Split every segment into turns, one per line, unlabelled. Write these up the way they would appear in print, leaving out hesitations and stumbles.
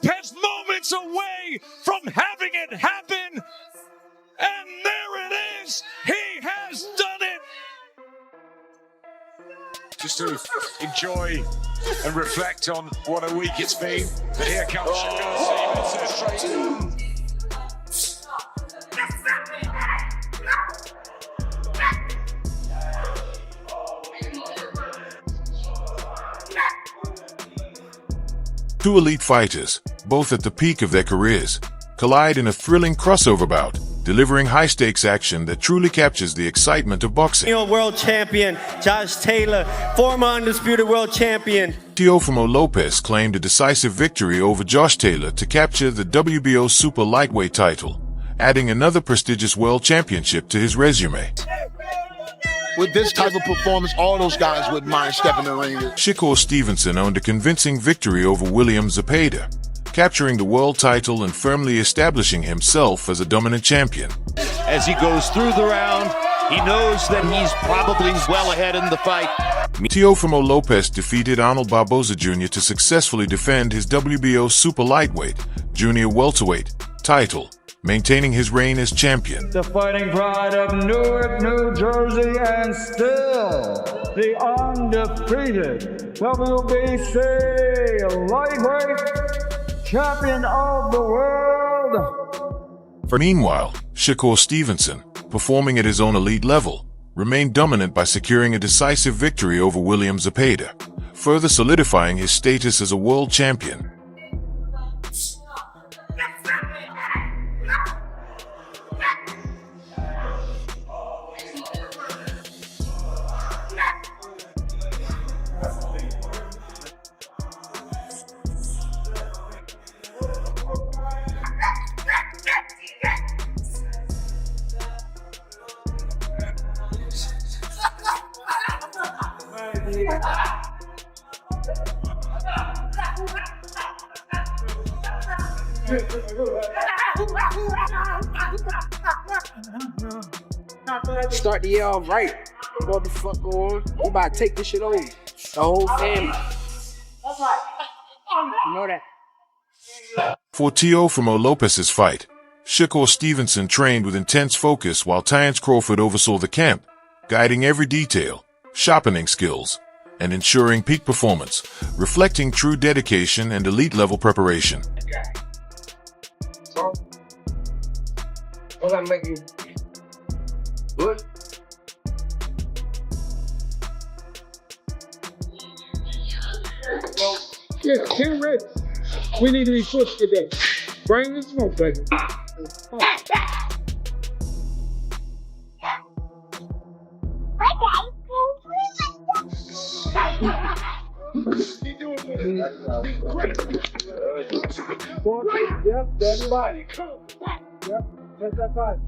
Lopez moments away from having it happen. And there it is. He has done it.
Just to enjoy and reflect on what a week it's been. But here comes Shakur Stevenson.
Two elite fighters, both at the peak of their careers, collide in a thrilling crossover bout, delivering high-stakes action that truly captures the excitement of boxing.
World champion Josh Taylor, former undisputed world champion.
Teófimo Lopez claimed a decisive victory over Josh Taylor to capture the WBO super lightweight title, adding another prestigious world championship to his resume.
With this type of performance, all those guys wouldn't mind stepping in the ring.
Shakur Stevenson owned a convincing victory over William Zepeda, capturing the world title and firmly establishing himself as a dominant champion.
As he goes through the round, he knows that he's probably well ahead in the fight.
Teofimo Lopez defeated Arnold Barboza Jr. to successfully defend his WBO super lightweight, junior welterweight title, maintaining his reign as champion.
The fighting pride of Newark, New Jersey, and still the undefeated WBC lightweight champion of the world.
Meanwhile, Shakur Stevenson, performing at his own elite level, remained dominant by securing a decisive victory over William Zepeda, further solidifying his status as a world champion.
Start the year off right. What the fuck on? We about to take this shit over. The whole family. You know that.
For Teófimo Lopez's fight, Shakur Stevenson trained with intense focus while Terence Crawford oversaw the camp, guiding every detail, sharpening skills, and ensuring peak performance, reflecting true dedication and elite-level preparation.
What's that making? What?
Yeah, get ready. We need to be pushed today. Bring the smoke, baby. Yep, that's fine. Yep, that's that fine.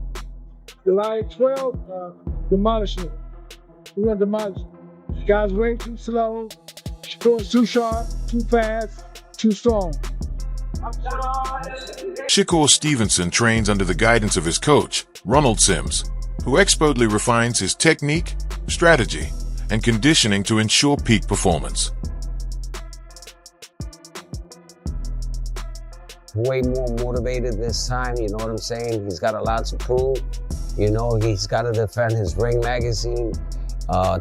July 12th, demolish it. We're gonna demolish it. Guys way too slow, too sharp, too fast, too strong.
Shakur Stevenson trains under the guidance of his coach, Ronald Sims, who expertly refines his technique, strategy, and conditioning to ensure peak performance.
Way more motivated this time, you know what I'm saying? He's got a lot to prove. You know, he's got to defend his Ring Magazine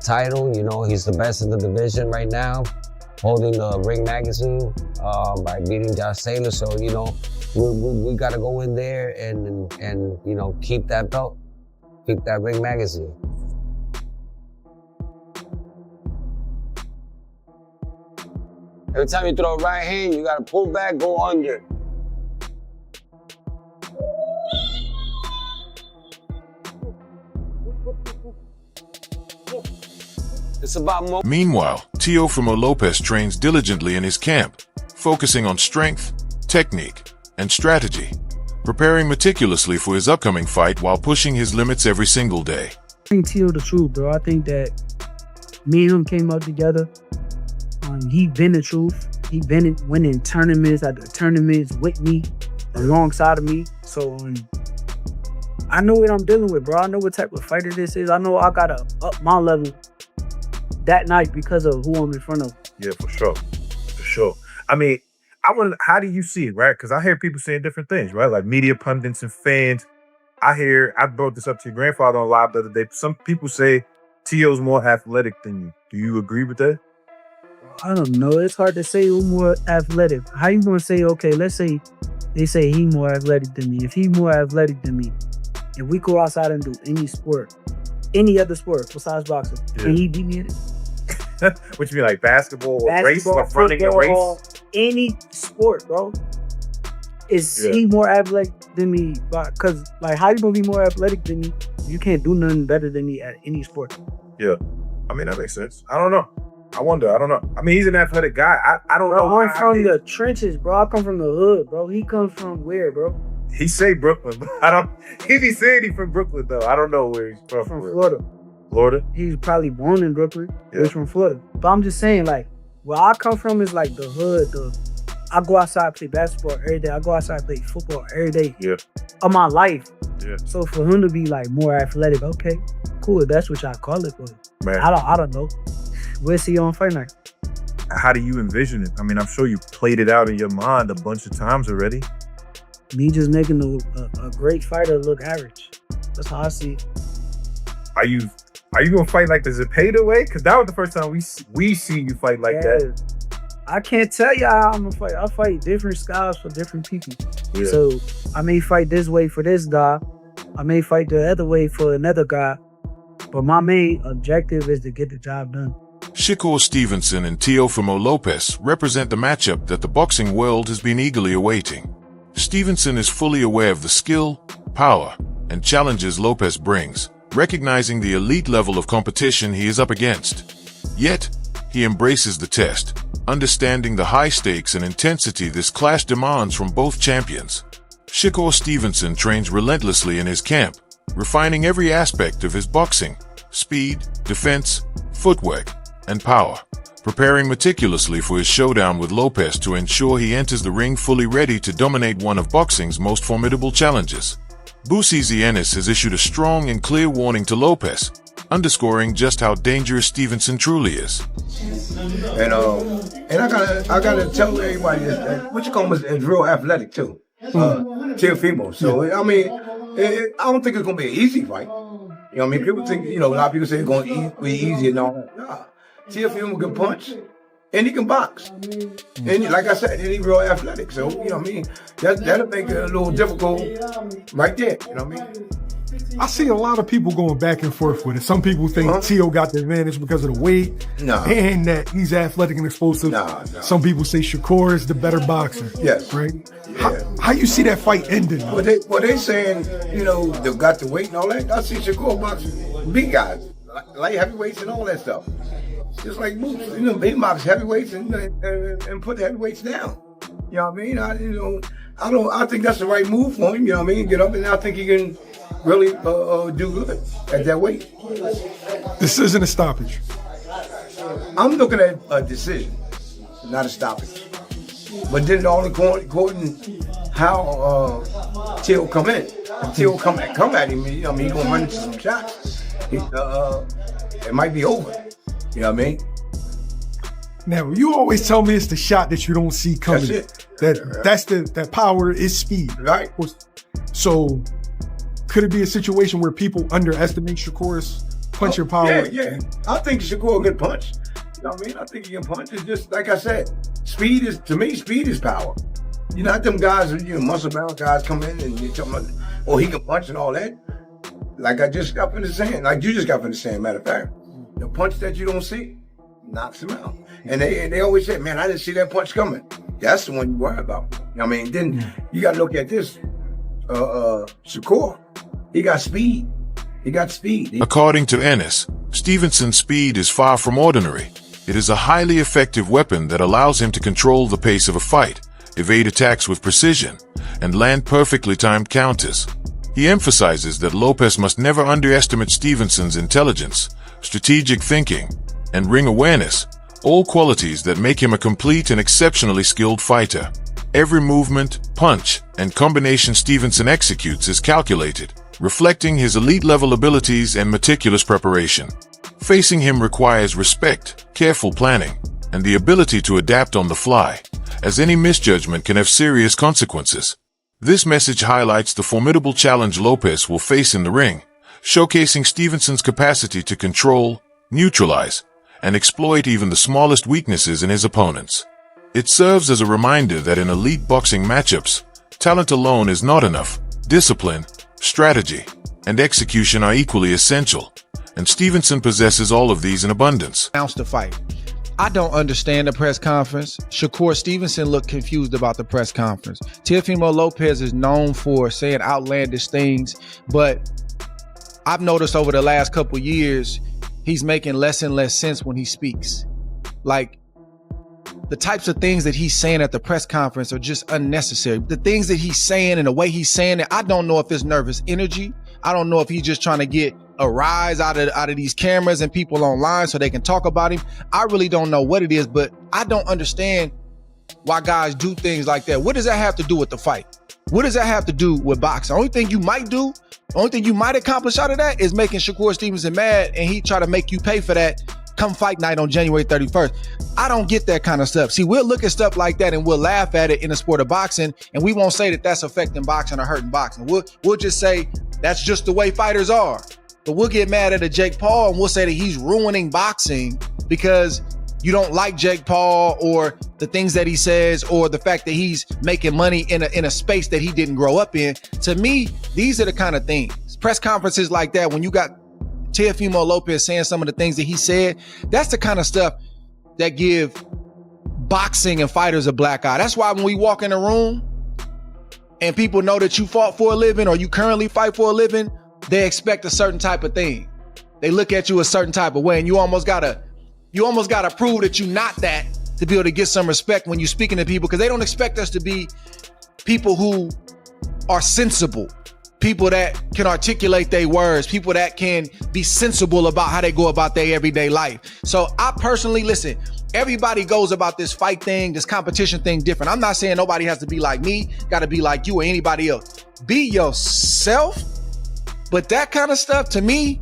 title. You know, he's the best in the division right now, holding the Ring Magazine by beating Josh Taylor. So, you know, we got to go in there and you know, keep that belt, keep that Ring Magazine. Every time you throw a right hand, you got to pull back, go under. It's about
Meanwhile, Teófimo Lopez trains diligently in his camp, focusing on strength, technique, and strategy, preparing meticulously for his upcoming fight while pushing his limits every single day.
I think Teo the truth, bro. I think that me and him came up together. He been the truth. He been winning tournaments after tournaments with me, alongside of me. So I know what I'm dealing with, bro. I know what type of fighter this is. I know I gotta up my level that night because of who I'm in front of.
Yeah, for sure. For sure. I mean, how do you see it, right? Because I hear people saying different things, right? Like media pundits and fans. I brought this up to your grandfather on live the other day. Some people say Teo's more athletic than you. Do you agree with that?
I don't know. It's hard to say who's more athletic. How you gonna say, okay, let's say they say he more athletic than me. If he more athletic than me, if we go outside and do any sport, any other sport besides boxing, can he beat me in it?
What you mean, like basketball or race, or running a race?
Any sport, bro. Is he more athletic than me? Because, like, how you gonna be more athletic than me? You can't do nothing better than me at any sport.
Yeah. I mean, that makes sense. I don't know. I wonder. I don't know. I mean, he's an athletic guy. I don't know.
I'm from the trenches, bro. I come from the hood, bro. He comes from where, bro?
He say Brooklyn, but he be saying he's from Brooklyn, though. I don't know where he's from.
From Florida.
Florida?
He's probably born in Brooklyn. Yeah. He's from Florida. But I'm just saying, like, where I come from is like the hood, I go outside, play basketball every day. I go outside, play football every day of my life.
Yeah.
So for him to be like more athletic, okay, cool. That's what y'all call it. But
man,
I don't know. We'll see you on fight night.
How do you envision it? I mean, I'm sure you played it out in your mind a bunch of times already.
Me just making a great fighter look average. That's how I see it.
Are you gonna fight like the Zepeda way? Because that was the first time we see you fight like that.
I can't tell you how I'm gonna fight. I fight different styles for different people.
Yeah.
So I may fight this way for this guy. I may fight the other way for another guy. But my main objective is to get the job done.
Shakur Stevenson and Teófimo Lopez represent the matchup that the boxing world has been eagerly awaiting. Stevenson is fully aware of the skill, power, and challenges Lopez brings, recognizing the elite level of competition he is up against. Yet, he embraces the test, understanding the high stakes and intensity this clash demands from both champions. Shakur Stevenson trains relentlessly in his camp, refining every aspect of his boxing: speed, defense, footwork, and power, preparing meticulously for his showdown with Lopez to ensure he enters the ring fully ready to dominate one of boxing's most formidable challenges. Busizi Ennis has issued a strong and clear warning to Lopez, underscoring just how dangerous Stevenson truly is.
And I gotta tell everybody that what you call him is real athletic too. Teofimo. So I mean, I don't think it's gonna be an easy fight. You know what I mean? People think, a lot of people say it's gonna be easy and all that. Nah. Teofimo can punch and he can box. And like I said, and he's real athletic. So, you know what I mean? That'll make it a little difficult right there. You know what I mean?
I see a lot of people going back and forth with it. Some people think Teo got the advantage because of the weight and that he's athletic and explosive. Some people say Shakur is the better boxer.
Yes.
Right? Yeah. How you see that fight ending?
Well, they saying, they got the weight and all that. I see Shakur boxing big guys, light heavyweights and all that stuff. Just like Moose, he boxes heavyweights and put the heavyweights down. You know what I mean? I think that's the right move for him. You know what I mean? Get up, and I think he can really do good at that weight.
This isn't a stoppage.
I'm looking at a decision, not a stoppage. But then all according how Teo come in. If Teo come at him, he's gonna run into some shots. It might be over. You know what I mean?
Now, you always tell me it's the shot that you don't see coming. That's it. That power is speed.
Right.
So, could it be a situation where people underestimate Shakur's punching power?
Yeah. I think Shakur can punch. You know what I mean? I think he can punch. It's just, like I said, speed is power. You know, not them guys, muscle-bound guys come in and you talking about, oh, he can punch and all that. Like I just got finished saying, like you just got finished saying, matter of fact. The punch that you don't see knocks him out. And they always say, man, I didn't see that punch coming. That's the one you worry about. You know what I mean? Then you got to look at this. Shakur, he got speed.
According to Ennis, Stevenson's speed is far from ordinary. It is a highly effective weapon that allows him to control the pace of a fight, evade attacks with precision, and land perfectly timed counters. He emphasizes that Lopez must never underestimate Stevenson's intelligence, strategic thinking, and ring awareness, all qualities that make him a complete and exceptionally skilled fighter. Every movement, punch, and combination Stevenson executes is calculated, reflecting his elite-level abilities and meticulous preparation. Facing him requires respect, careful planning, and the ability to adapt on the fly, as any misjudgment can have serious consequences. This message highlights the formidable challenge Lopez will face in the ring, showcasing Stevenson's capacity to control, neutralize, and exploit even the smallest weaknesses in his opponents. It serves as a reminder that in elite boxing matchups, talent alone is not enough. Discipline, strategy, and execution are equally essential, and Stevenson possesses all of these in abundance.
To fight. I don't understand the press conference. Shakur Stevenson looked confused about the press conference. Teófimo Lopez is known for saying outlandish things, but I've noticed over the last couple years, he's making less and less sense when he speaks. Like, the types of things that he's saying at the press conference are just unnecessary. The things that he's saying and the way he's saying it, I don't know if it's nervous energy. I don't know if he's just trying to get a rise out of these cameras and people online so they can talk about him. I really don't know what it is, but I don't understand why guys do things like that. What does that have to do with the fight? What does that have to do with boxing? The only thing you might accomplish out of that is making Shakur Stevenson mad, and he try to make you pay for that come fight night on January 31st. I don't get that kind of stuff. See, we'll look at stuff like that and we'll laugh at it in the sport of boxing, and we won't say that that's affecting boxing or hurting boxing. We'll just say that's just the way fighters are. But we'll get mad at a Jake Paul and we'll say that he's ruining boxing because you don't like Jake Paul or the things that he says or the fact that he's making money in a space that he didn't grow up in. To me, these are the kind of things. Press conferences like that, when you got Teofimo Lopez saying some of the things that he said, that's the kind of stuff that give boxing and fighters a black eye. That's why when we walk in a room and people know that you fought for a living or you currently fight for a living, they expect a certain type of thing. They look at you a certain type of way, and you almost gotta prove that you're not that to be able to get some respect when you're speaking to people, because they don't expect us to be people who are sensible, people that can articulate their words, people that can be sensible about how they go about their everyday life. So I personally, listen, everybody goes about this fight thing, this competition thing different. I'm not saying nobody has to be like me, got to be like you or anybody else. Be yourself. But that kind of stuff, to me,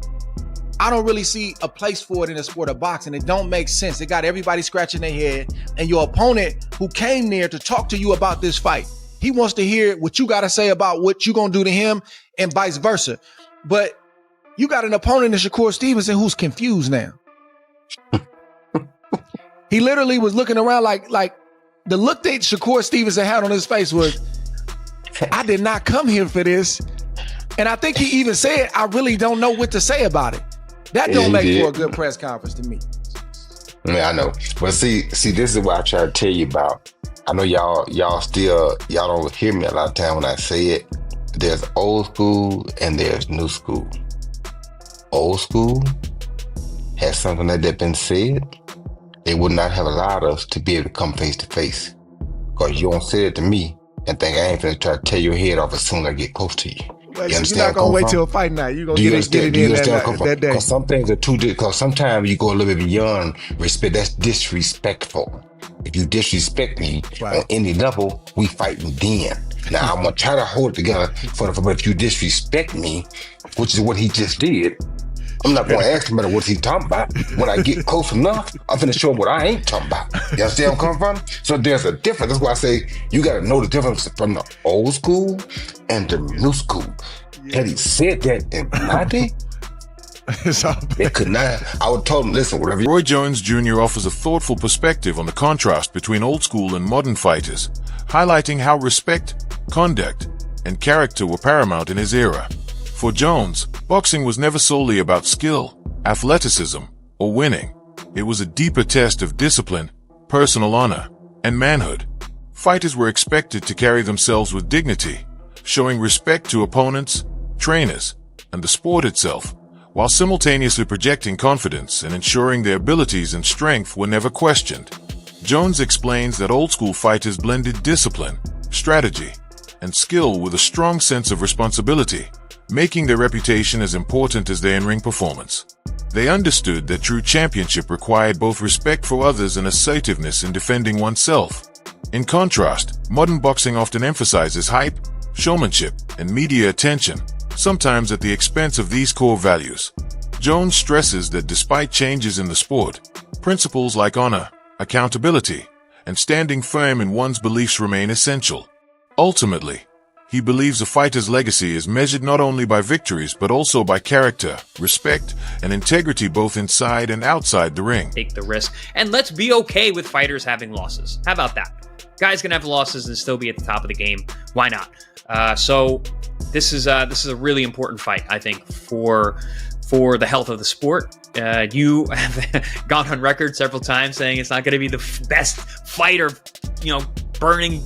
I don't really see a place for it in the sport of boxing. It don't make sense. It got everybody scratching their head, and your opponent who came there to talk to you about this fight, he wants to hear what you got to say about what you going to do to him and vice versa. But you got an opponent in Shakur Stevenson who's confused now. He literally was looking around like the look that Shakur Stevenson had on his face was, I did not come here for this. And I think he even said, I really don't know what to say about it. That don't make for a good press conference to me.
Yeah, I know. But see, this is what I try to tell you about. I know y'all don't hear me a lot of time when I say it. There's old school and there's new school. Old school has something that had been said. They would not have allowed us to be able to come face to face. Because you don't say it to me and think I ain't finna try to tear your head off as soon as I get close to you.
Well, you're not gonna wait till a fight night. You're gonna get it in that day.
Because some things are because sometimes you go a little bit beyond respect. That's disrespectful. If you disrespect me on any level, we fighting then. Now I'm gonna try to hold it together but if you disrespect me, which is what he just did, I'm not gonna ask him about what he's talking about. When I get close enough, I'm finna show him what I ain't talking about. You understand where I'm coming from? So there's a difference. That's why I say you gotta know the difference from the old school and the new school. Had he said that in my day, they could not. I would tell him, listen, whatever.
Roy Jones Jr. offers a thoughtful perspective on the contrast between old school and modern fighters, highlighting how respect, conduct, and character were paramount in his era. For Jones, boxing was never solely about skill, athleticism, or winning. It was a deeper test of discipline, personal honor, and manhood. Fighters were expected to carry themselves with dignity, showing respect to opponents, trainers, and the sport itself, while simultaneously projecting confidence and ensuring their abilities and strength were never questioned. Jones explains that old-school fighters blended discipline, strategy, and skill with a strong sense of responsibility, making their reputation as important as their in-ring performance. They understood that true championship required both respect for others and assertiveness in defending oneself. In contrast, modern boxing often emphasizes hype, showmanship, and media attention, sometimes at the expense of these core values. Jones stresses that despite changes in the sport, principles like honor, accountability, and standing firm in one's beliefs remain essential. Ultimately, he believes a fighter's legacy is measured not only by victories but also by character, respect, and integrity both inside and outside the ring.
Take the risk, and let's be okay with fighters having losses. How about that? Guys can have losses and still be at the top of the game. Why not? So this is a really important fight, I think, for the health of the sport. You have gone on record several times saying it's not going to be the best fight or, burning,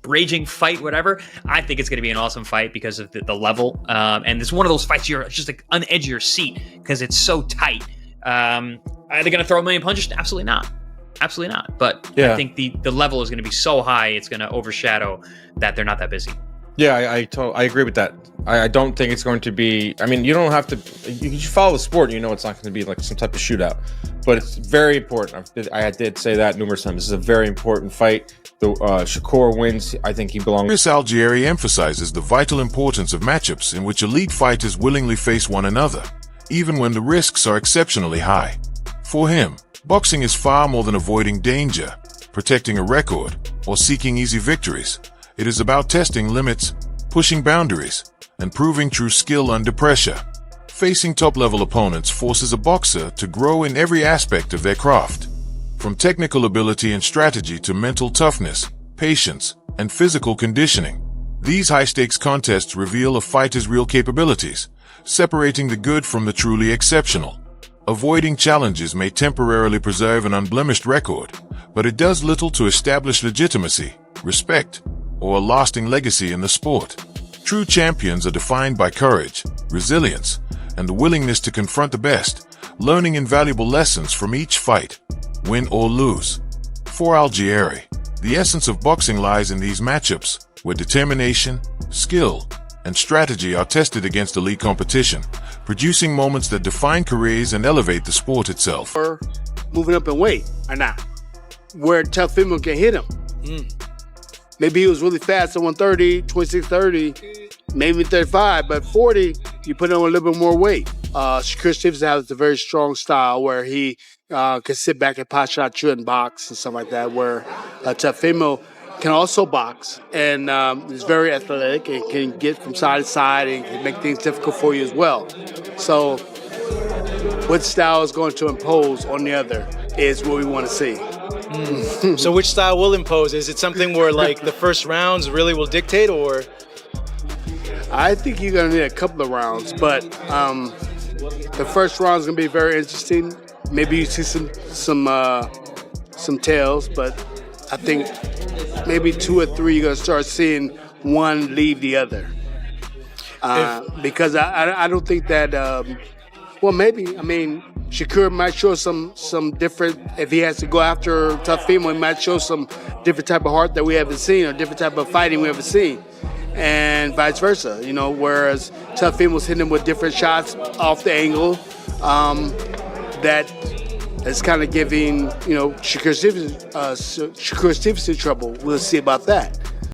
raging fight, whatever. I think it's going to be an awesome fight because of the level. And it's one of those fights you're just like on the edge of your seat because it's so tight. Are they going to throw a million punches? Absolutely not. Absolutely not. But I think the level is going to be so high, it's going to overshadow that they're not that busy.
Yeah, I agree with that. I don't think it's going to be. I mean, you don't have to. You follow the sport, it's not going to be like some type of shootout. But it's very important. I did say that numerous times. This is a very important fight. Shakur wins. I think he belongs.
Chris Algieri emphasizes the vital importance of matchups in which elite fighters willingly face one another, even when the risks are exceptionally high. For him, boxing is far more than avoiding danger, protecting a record, or seeking easy victories. It is about testing limits, pushing boundaries, and proving true skill under pressure. Facing top-level opponents forces a boxer to grow in every aspect of their craft. From technical ability and strategy to mental toughness, patience, and physical conditioning. These high-stakes contests reveal a fighter's real capabilities, separating the good from the truly exceptional. Avoiding challenges may temporarily preserve an unblemished record, but it does little to establish legitimacy, respect, or a lasting legacy in the sport. True champions are defined by courage, resilience, and the willingness to confront the best, learning invaluable lessons from each fight, win or lose. For Algieri, the essence of boxing lies in these matchups, where determination, skill, and strategy are tested against elite competition, producing moments that define careers and elevate the sport itself.
Moving up in weight or not, where Teofimo can hit him. Maybe he was really fast at 130, 26-30, maybe 35, but 40, you put on a little bit more weight. Shakur Stevenson has a very strong style where he can sit back and pot shot you and box and stuff like that, where Teofimo can also box and is very athletic and can get from side to side and can make things difficult for you as well. So what style is going to impose on the other is what we want to see.
So which style will impose? Is it something where like the first rounds really will dictate, or?
I think you're going to need a couple of rounds, but the first round is going to be very interesting. Maybe you see some tails, but I think maybe 2 or 3 you're going to start seeing one leave the other. Because I don't think that, well, maybe, I mean, Shakur might show some different, if he has to go after Teofimo, he might show some different type of heart that we haven't seen or different type of fighting we haven't seen. And vice versa, whereas Teofimo's hitting him with different shots off the angle that is kind of giving, Shakur Stevenson trouble. We'll see about that.